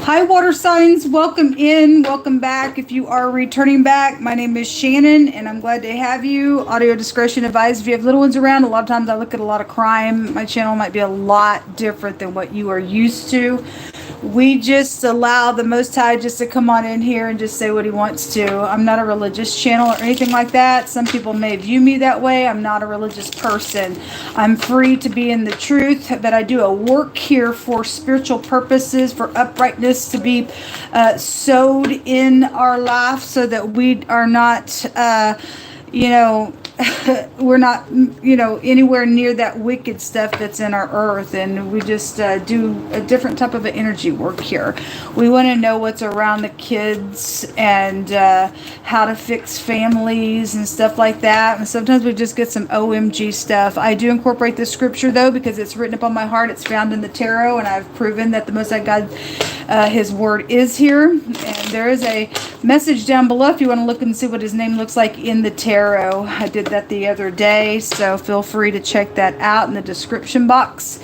Hi, water signs. Welcome in. Welcome back. If you are returning back, my name is Shannon, and I'm glad to have you. Audio discretion advised. If you have little ones around, a lot of times I look at a lot of crime. My channel might be a lot different than what you are used to. We just allow the Most High just to come on in here and just say what he wants to. I'm not a religious channel or anything like that. Some people may view me that way. I'm not a religious person. I'm free to be in the truth, but I do a work here for spiritual purposes, for uprightness to be sowed in our life so that we are not, we're not, anywhere near that wicked stuff that's in our earth. And we just do a different type of energy work here. We want to know what's around the kids and how to fix families and stuff like that. And sometimes we just get some OMG stuff. I do incorporate the scripture, though, because it's written upon my heart. It's found in the tarot, and I've proven that the Most High God, his word is here. And there is a message down below if you want to look and see what his name looks like in the tarot. I did that the other day, so feel free to check that out in the description box.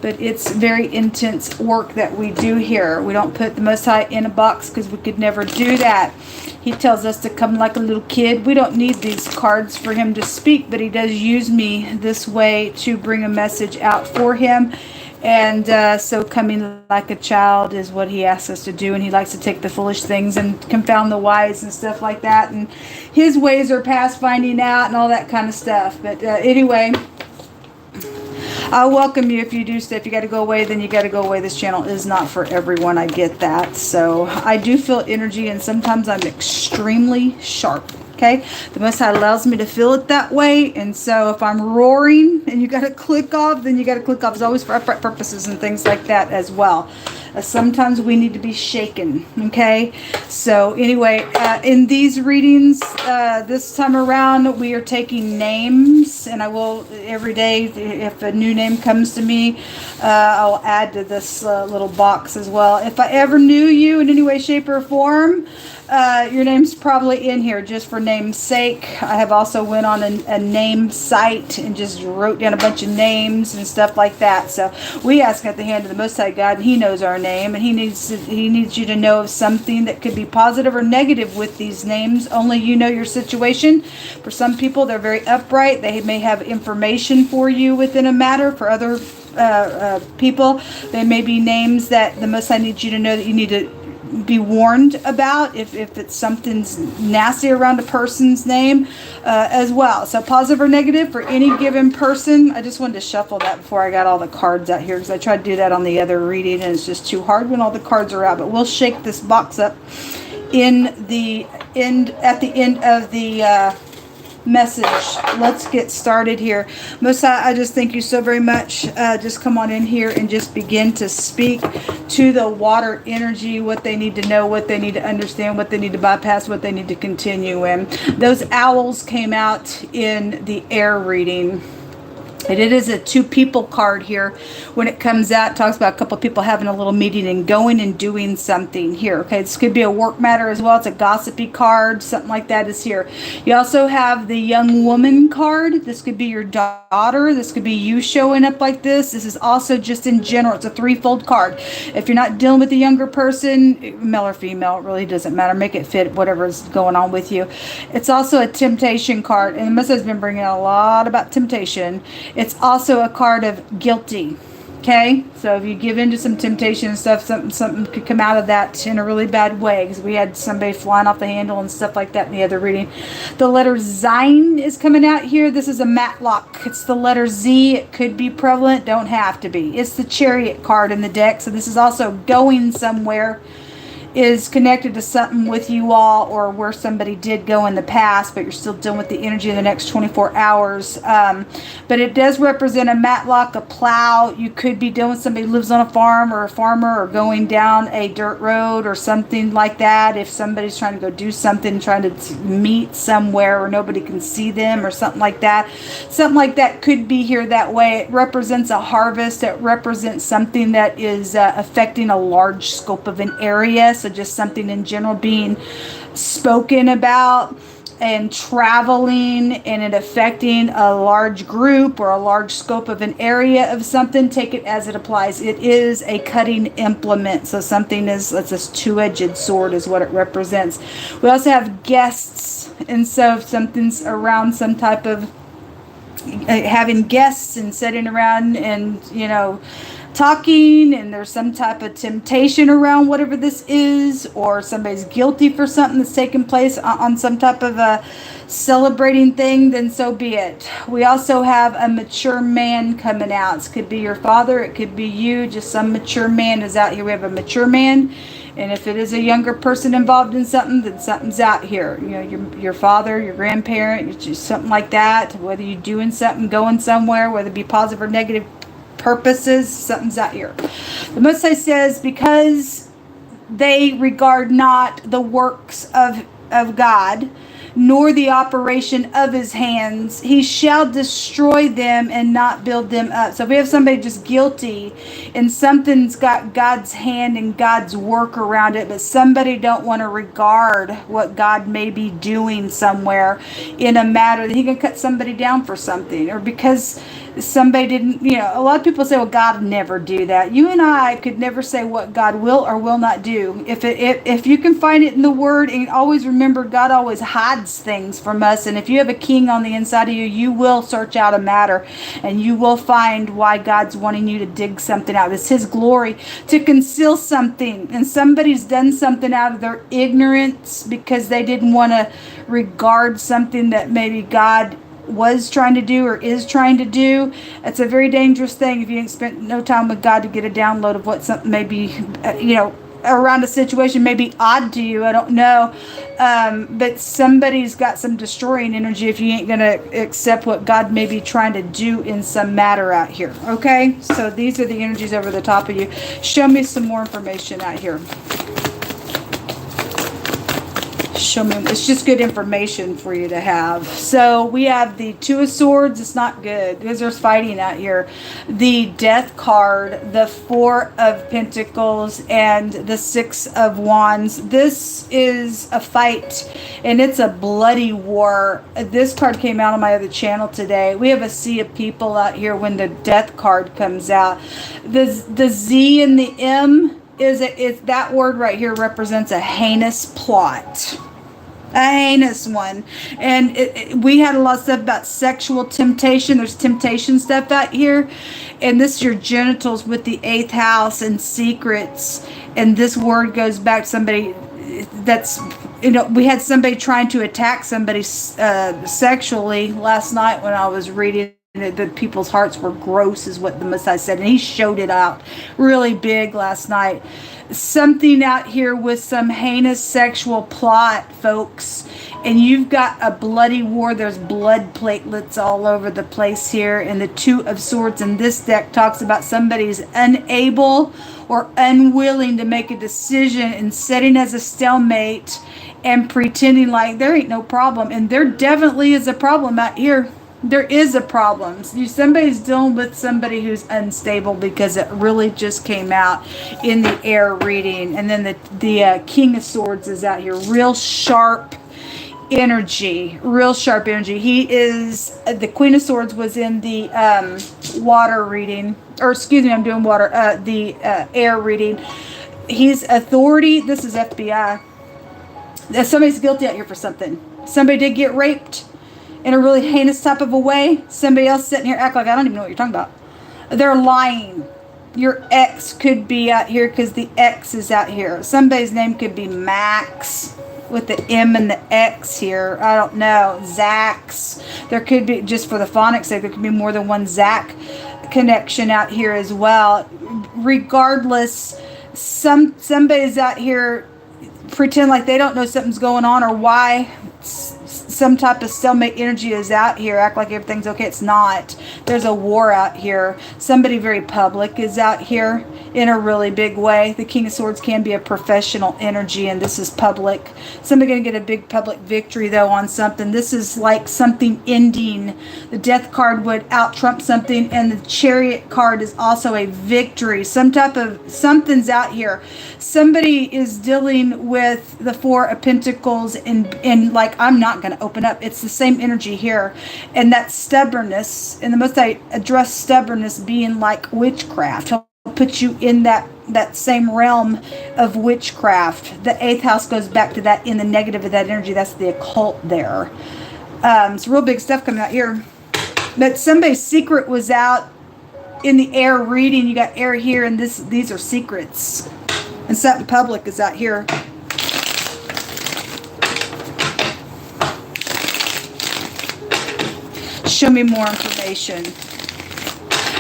But it's very intense work that we do here. We don't put the Most High in a box because we could never do that. He tells us to come like a little kid. We don't need these cards for him to speak, but he does use me this way to bring a message out for him. And so coming like a child is what he asks us to do. And he likes to take the foolish things and confound the wise and stuff like that. And his ways are past finding out and all that kind of stuff. But anyway, I welcome you if you do stay. If you got to go away, then you got to go away. This channel is not for everyone. I get that. So I do feel energy, and sometimes I'm extremely sharp. Okay, the Most High allows me to feel it that way, and so if I'm roaring and you got to click off, then you got to click off. It's always for upright purposes and things like that as well. Sometimes we need to be shaken. Okay, so anyway, in these readings this time around, we are taking names, and I will every day if a new name comes to me, I'll add to this little box as well. If I ever knew you in any way, shape, or form, your name's probably in here just for name's sake. I have also went on a name site and just wrote down a bunch of names and stuff like that. So we ask at the hand of the Most High God, and he knows our name, and he needs you to know of something that could be positive or negative with these names. Only you know your situation. For some people, they're very upright. They may have information for you within a matter. For other people, they may be names that the Most High needs you to know that you need to be warned about if it's something's nasty around a person's name as well. So positive or negative for any given person. I just wanted to shuffle that before I got all the cards out here, because I tried to do that on the other reading and it's just too hard when all the cards are out. But we'll shake this box up at the end of the message. Let's get started here. Most High, I just thank you so very much. Just come on in here and just begin to speak to the water energy, what they need to know, what they need to understand, what they need to bypass, what they need to continue in. Those owls came out in the air reading. And it is a two people card here. When it comes out, it talks about a couple of people having a little meeting and going and doing something here. Okay, this could be a work matter as well. It's a gossipy card. Something like that is here. You also have the young woman card. This could be your daughter. This could be you showing up like this. This is also just in general. It's a threefold card. If you're not dealing with a younger person, male or female, it really doesn't matter. Make it fit whatever's going on with you. It's also a temptation card. And the Messiah has been bringing out a lot about temptation. It's also a card of guilty. Okay, so if you give into some temptation and stuff, something could come out of that in a really bad way, because we had somebody flying off the handle and stuff like that in the other reading. The letter Zayn is coming out here. This is a matlock. It's the letter Z. It could be prevalent, don't have to be. It's the Chariot card in the deck, so this is also going somewhere. Is connected to something with you all, or where somebody did go in the past, but you're still dealing with the energy in the next 24 hours. But it does represent a matlock, a plow. You could be dealing with somebody who lives on a farm, or a farmer, or going down a dirt road or something like that. If somebody's trying to go do something, trying to meet somewhere where nobody can see them or something like that. Something like that could be here that way. It represents a harvest. It represents something that is affecting a large scope of an area. So just something in general being spoken about. and traveling and it affecting a large group or a large scope of an area of something, take it as it applies. It is a cutting implement. So something is, it's a two-edged sword is what it represents. We also have guests. And so if something's around some type of having guests and sitting around and, you know, talking, and there's some type of temptation around whatever this is, or somebody's guilty for something that's taking place on some type of a celebrating thing, then so be it. We also have a mature man coming out. It could be your father, it could be you, just some mature man is out here. We have a mature man, and if it is a younger person involved in something, then something's out here. You know, your father, your grandparent, just something like that. Whether you're doing something, going somewhere, whether it be positive or negative purposes, something's out here. The Most High says, because they regard not the works of God, nor the operation of his hands, he shall destroy them and not build them up. So if we have somebody just guilty and something's got God's hand and God's work around it, but somebody don't want to regard what God may be doing somewhere in a matter, that he can cut somebody down for something, or because somebody didn't, you know, a lot of people say, well, God never do that. You and I could never say what God will or will not do. If you can find it in the Word, and always remember, God always hides things from us. And if you have a king on the inside of you, you will search out a matter, and you will find why God's wanting you to dig something out. It's his glory to conceal something. And somebody's done something out of their ignorance because they didn't want to regard something that maybe God was trying to do or is trying to do. It's a very dangerous thing if you ain't spent no time with God to get a download of what something may be, you know, around a situation may be odd to you. I don't know. But somebody's got some destroying energy if you ain't going to accept what God may be trying to do in some matter out here. Okay? So these are the energies over the top of you. Show me some more information out here. Show me. It's just good information for you to have. So we have the Two of Swords. It's not good because there's fighting out here. The Death card, the Four of Pentacles, and the Six of Wands. This is a fight, and it's a bloody war. This card came out on my other channel today. We have a sea of people out here when the Death card comes out. The Z and the M is that word right here represents a heinous plot. A heinous one. And we had a lot of stuff about sexual temptation. There's temptation stuff out here. And this is your genitals with the 8th house and secrets. And this word goes back to somebody that's, you know, we had somebody trying to attack somebody sexually last night when I was reading. The people's hearts were gross is what the Messiah said, and he showed it out really big last night. Something out here with some heinous sexual plot, folks, and you've got a bloody war. There's blood platelets all over the place here, and the Two of Swords in this deck talks about somebody's unable or unwilling to make a decision and sitting as a stalemate and pretending like there ain't no problem, and there definitely is a problem out here. There is a problem. Somebody's dealing with somebody who's unstable because it really just came out in the air reading. And then the King of Swords is out here. Real sharp energy. Real sharp energy. He is, the Queen of Swords was in the water reading. Or excuse me, I'm doing water. The air reading. He's authority. This is FBI. Somebody's guilty out here for something. Somebody did get raped in a really heinous type of a way. Somebody else sitting here act like I don't even know what you're talking about. They're lying. Your ex could be out here because the X is out here. Somebody's name could be Max with the M and the X here. I don't know. Zax. There could be, just for the phonics sake, there could be more than one Zach connection out here as well. Regardless, somebody's out here pretend like they don't know something's going on or why some type of stalemate energy is out here. Act like everything's okay. It's not. There's a war out here. Somebody very public is out here in a really big way. The King of Swords can be a professional energy, and this is public. Somebody going to get a big public victory, though, on something. This is like something ending. The Death card would out-trump something, and the Chariot card is also a victory. Some type of, something's out here. Somebody is dealing with the Four of Pentacles, and like, I'm not going to open up. It's the same energy here. And that stubbornness, and the most I address stubbornness being like witchcraft. He'll put you in that same realm of witchcraft. The 8th house goes back to that, in the negative of that energy. That's the occult there. It's real big stuff coming out here. But somebody's secret was out in the air reading. You got air here, and these are secrets. And something public is out here. Show me more information.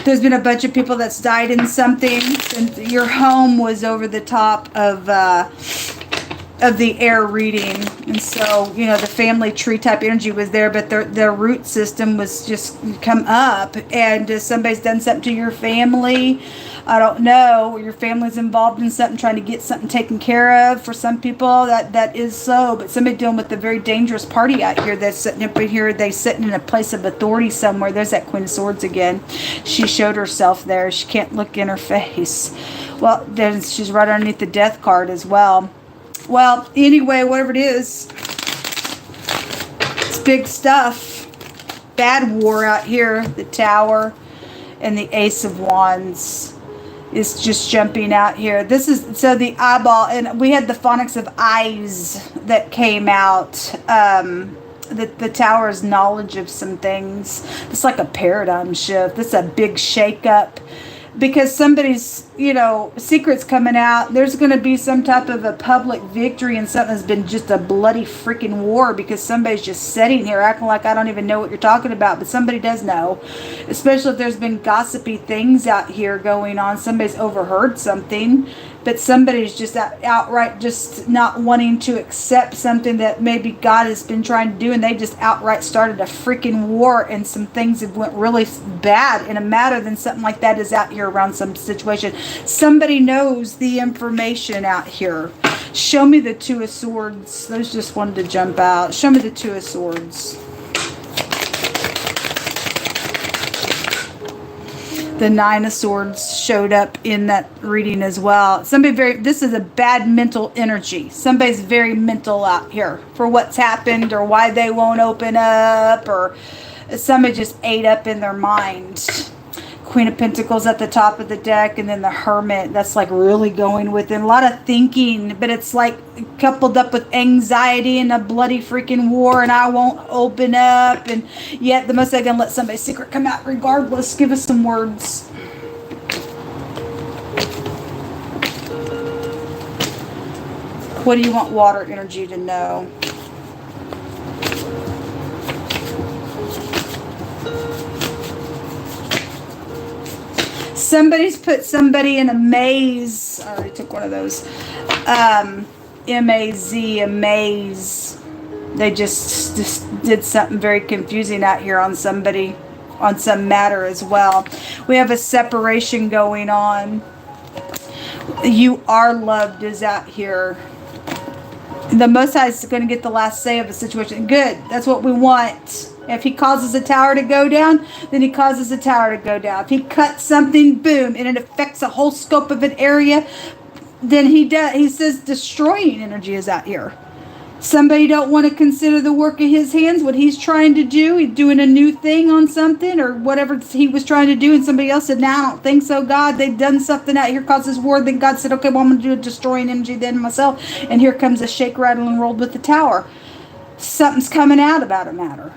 There's been a bunch of people that's died in something, and your home was over the top of the air reading. And so, you know, the family tree type energy was there, but their root system was just come up, and somebody's done something to your family. I don't know, or your family's involved in something, trying to get something taken care of. For some people, that is so. But somebody dealing with a very dangerous party out here that's sitting up in here. They sitting in a place of authority somewhere. There's that Queen of Swords again. She showed herself there. She can't look in her face. Well, then she's right underneath the death card as well. Well, anyway, whatever it is, it's big stuff. Bad war out here. The Tower and the Ace of Wands is just jumping out here. This is, so the eyeball, and we had the phonics of eyes that came out. The Tower is knowledge of some things. It's like a paradigm shift. It's a big shake-up. Because somebody's, you know, secret's coming out. There's going to be some type of a public victory, and something has been just a bloody freaking war, because somebody's just sitting here acting like I don't even know what you're talking about. But somebody does know. Especially if there's been gossipy things out here going on. Somebody's overheard something. But somebody's just outright just not wanting to accept something that maybe God has been trying to do, and they just outright started a freaking war, and some things have went really bad in a matter. Then something like that is out here around some situation. Somebody knows the information out here. Show me the Two of Swords. Those just wanted to jump out. Show me the Two of Swords. The Nine of Swords showed up in that reading as well. This is a bad mental energy. Somebody's very mental out here for what's happened, or why they won't open up, or somebody just ate up in their mind. Queen of Pentacles at the top of the deck, and then the Hermit. That's like really going within a lot of thinking, but it's like coupled up with anxiety and a bloody freaking war, and I won't open up, and yet the most I can let somebody's secret come out regardless. Give us some words. What do you want water energy to know? Somebody's put somebody in a maze. I already took one of those. M-A-Z, a maze. They just did something very confusing out here on somebody, on some matter as well. We have a separation going on. You are loved is out here. The Most High is going to get the last say of a situation. Good. That's what we want. If he causes a tower to go down, then he causes a tower to go down. If he cuts something, boom, and it affects a whole scope of an area, then he does. He says destroying energy is out here. Somebody don't want to consider the work of his hands, what he's trying to do. He's doing a new thing on something, or whatever he was trying to do, and somebody else said, "No, I don't think so, God. They've done something out here, causes war." Then God said, "Okay, well, I'm going to do a destroying energy then myself." And here comes a shake, rattle, and roll with the tower. Something's coming out about a matter.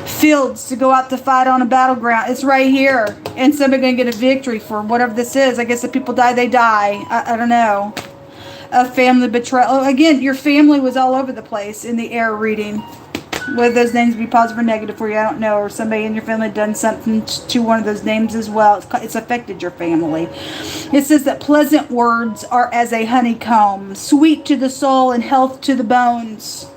Fields to go out to fight on a battleground. It's right here. And somebody going to get a victory for whatever this is. I guess if people die, they die. I don't know. A family betrayal. Oh, again, your family was all over the place in the air reading. Whether those names be positive or negative for you, I don't know. Or somebody in your family done something to one of those names as well. It's affected your family. It says that pleasant words are as a honeycomb, sweet to the soul and health to the bones.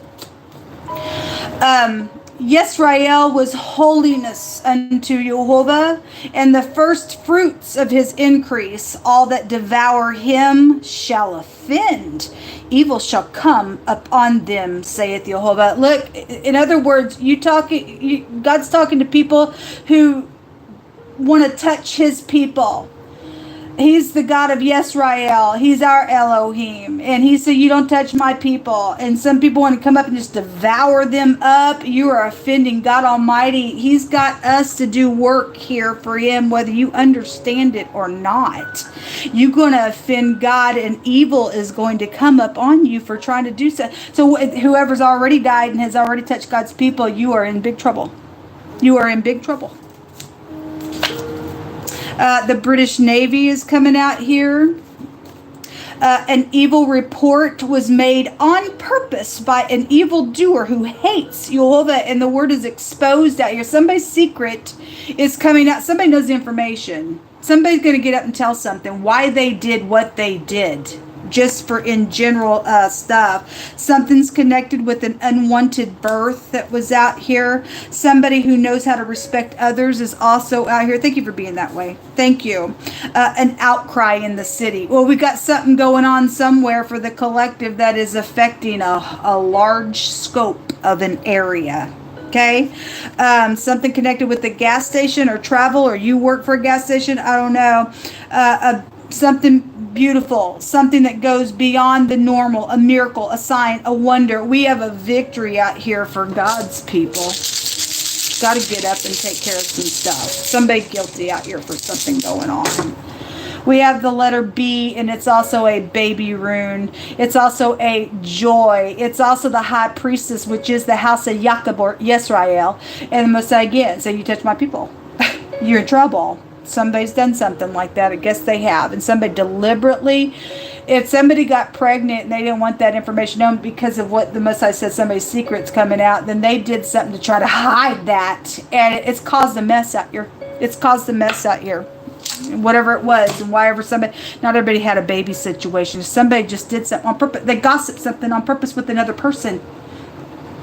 Yisrael was holiness unto Jehovah, and the first fruits of his increase. All that devour him shall offend. Evil shall come upon them, saith Jehovah. Look, in other words, God's talking to people who want to touch his people. He's the God of Yisrael. He's our Elohim. And he said, you don't touch my people. And some people want to come up and just devour them up. You are offending God Almighty. He's got us to do work here for him, whether you understand it or not. You're going to offend God, and evil is going to come up on you for trying to do so. So whoever's already died and has already touched God's people, you are in big trouble. You are in big trouble. The British Navy is coming out here. An evil report was made on purpose by an evildoer who hates Yehovah, and the word is exposed out here. Somebody's secret is coming out. Somebody knows the information. Somebody's going to get up and tell something, why they did what they did. Just for in general stuff. Something's connected with an unwanted birth that was out here. Somebody who knows how to respect others is also out here. Thank you for being that way. Thank you. An outcry in the city. Well, we got something going on somewhere for the collective that is affecting a large scope of an area. Okay, something connected with the gas station or travel, or you work for a gas station. I don't know. Something beautiful, something that goes beyond the normal, a miracle, a sign, a wonder. We have a victory out here for God's people. Got to get up and take care of some stuff. Somebody guilty out here for something going on. We have the letter B, and it's also a baby rune. It's also a joy. It's also the high priestess, which is the house of Yaakov or Yisrael. And the Messiah again, so you touch my people, you're in trouble. Somebody's done something like that. I guess they have. And somebody deliberately, if somebody got pregnant and they didn't want that information known because of what the Messiah said, somebody's secret's coming out, then they did something to try to hide that. And it's caused a mess out here. It's caused a mess out here. Whatever it was, and why ever somebody, not everybody had a baby situation. Somebody just did something on purpose. They gossiped something on purpose with another person.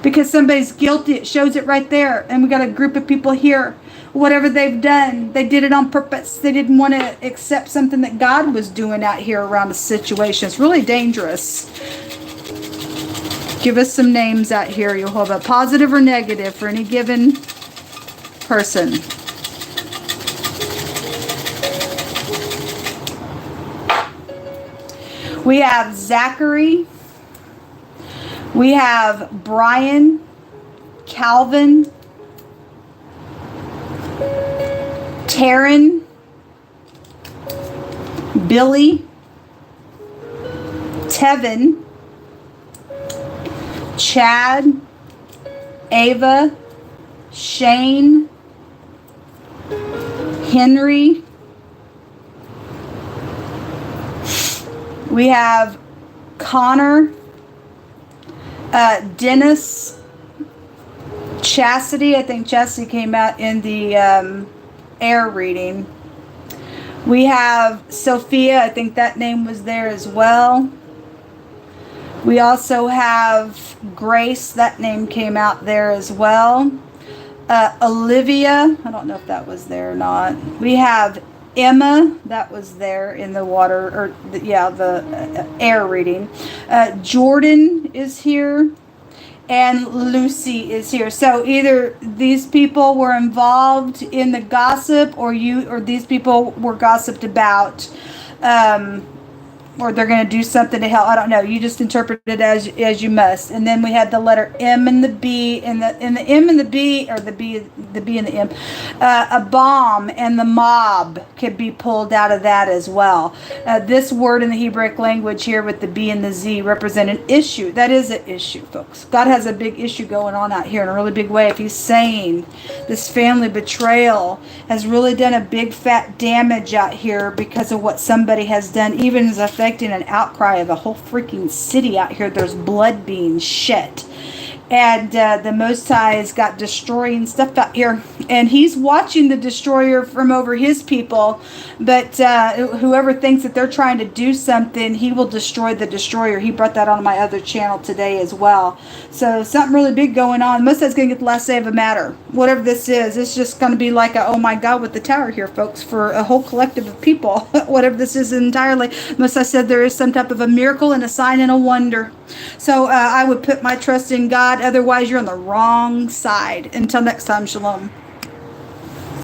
Because somebody's guilty. It shows it right there. And we got a group of people here. Whatever they've done, they did it on purpose. They didn't want to accept something that God was doing out here around the situation. It's really dangerous. Give us some names out here, Yehovah. Positive or negative for any given person. We have Zachary. We have Brian, Calvin, Taryn, Billy, Tevin, Chad, Ava, Shane, Henry. We have Connor, Dennis, Chastity. I think Chastity came out in the air reading. We have Sophia. I think that name was there as well. We also have Grace. That name came out there as well. Olivia. I don't know if that was there or not. We have Emma, that was there in the water, or the air reading. Jordan is here, and Lucy is here. So either these people were involved in the gossip, or these people were gossiped about, or they're going to do something to help. I don't know. You just interpret it as you must. And then we had the letter M and the B, and the M and the B, or the B and the M. A bomb and the mob could be pulled out of that as well. This word in the Hebrew language here with the B and the Z represent an issue. That is an issue, folks. God has a big issue going on out here in a really big way. If he's saying this family betrayal has really done a big fat damage out here because of what somebody has done, even as affecting an outcry of a whole freaking city out here. There's blood being shed. And the Most High has got destroying stuff out here. And he's watching the destroyer from over his people. But whoever thinks that they're trying to do something, he will destroy the destroyer. He brought that on my other channel today as well. So something really big going on. Most High's going to get the last say of a matter. Whatever this is, it's just going to be like a, oh my God, with the tower here, folks, for a whole collective of people. Whatever this is entirely. Most High said there is some type of a miracle and a sign and a wonder. So I would put my trust in God. Otherwise, you're on the wrong side. Until next time, shalom.